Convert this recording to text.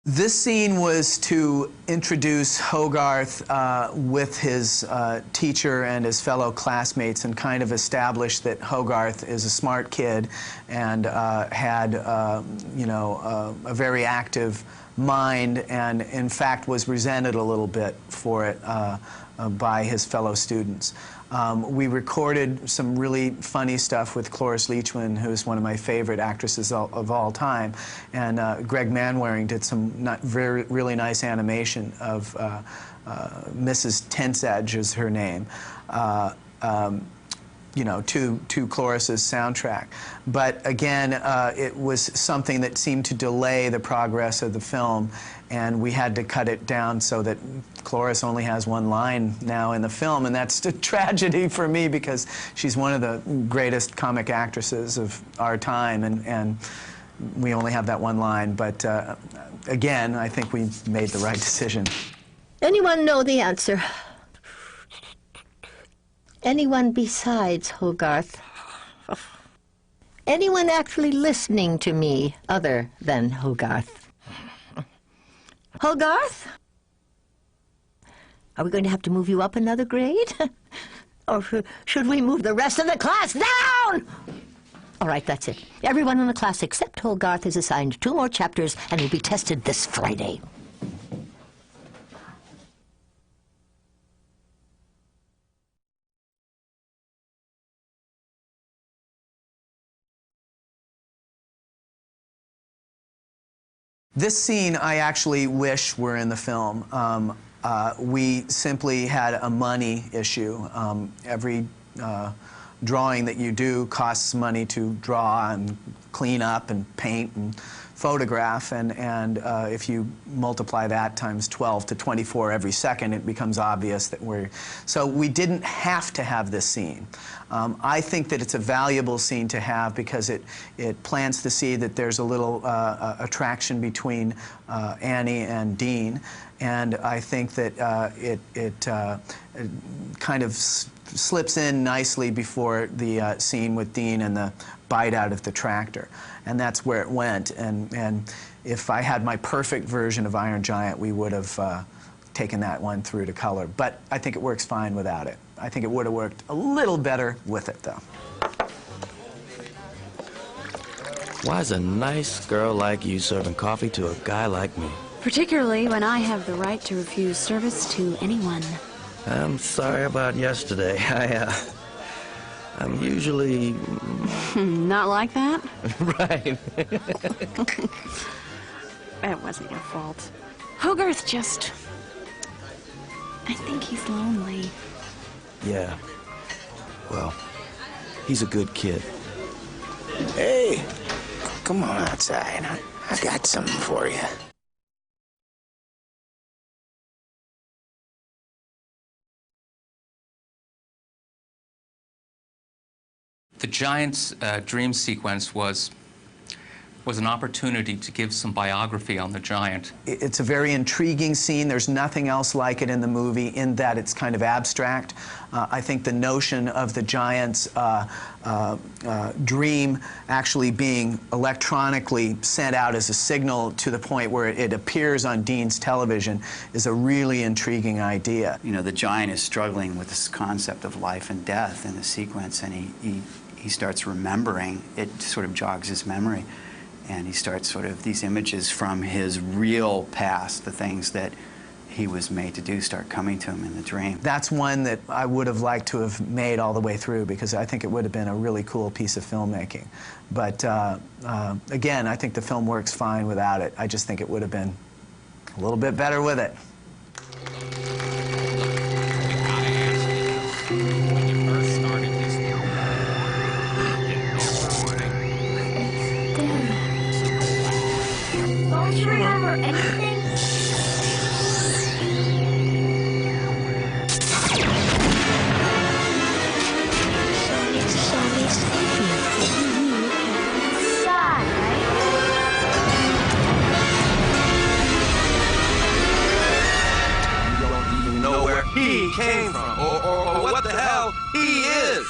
This scene was to introduce Hogarth with his teacher and his fellow classmates and kind of establish that Hogarth is a smart kid and had, a very active mind and, in fact, was resented a little bit for it by his fellow students. We recorded some really funny stuff with Cloris Leachman, who's one of my favorite actresses of all time, and Greg Manwaring did some really nice animation of Mrs. Tensedge is her name, to Cloris's soundtrack. But again, it was something that seemed to delay the progress of the film, and we had to cut it down so that Cloris only has one line now in the film, and that's a tragedy for me because she's one of the greatest comic actresses of our time, and we only have that one line. But again, I think we made the right decision. Anyone know the answer? Anyone besides Hogarth? Anyone actually listening to me other than Hogarth? Hogarth? Are we going to have to move you up another grade? Or should we move the rest of the class down? All right, that's it. Everyone in the class except Hogarth is assigned 2 more chapters and will be tested this Friday. This scene I actually wish were in the film. We simply had a money issue. Every drawing that you do costs money to draw and clean up and paint and photograph, and if you multiply that times 12 to 24 every second, it becomes obvious that so we didn't have to have this scene. I think that it's a valuable scene to have because it plants the seed that there's a little attraction between Annie and Dean, and I think that it kind of slips in nicely before the scene with Dean and the bite out of the tractor, and that's where it went. And if I had my perfect version of Iron Giant, we would have taken that one through to color. But I think it works fine without it. I think it would have worked a little better with it, though. Why is a nice girl like you serving coffee to a guy like me? Particularly when I have the right to refuse service to anyone. I'm sorry about yesterday. I'm usually... Not like that? Right. It wasn't your fault. Hogarth just... I think he's lonely. Yeah. Well, he's a good kid. Hey, come on outside. I got something for you. The Giant's dream sequence was an opportunity to give some biography on the Giant. It's a very intriguing scene. There's nothing else like it in the movie in that it's kind of abstract. I think the notion of the Giant's dream actually being electronically sent out as a signal to the point where it appears on Dean's television is a really intriguing idea. You know, the Giant is struggling with this concept of life and death in the sequence, and he starts remembering. It sort of jogs his memory. And he starts sort of, these images from his real past, the things that he was made to do, start coming to him in the dream. That's one that I would have liked to have made all the way through because I think it would have been a really cool piece of filmmaking. But again, I think the film works fine without it. I just think it would have been a little bit better with it. Don't you remember anything? Sad, right? You don't even know where he came from or what the hell he is.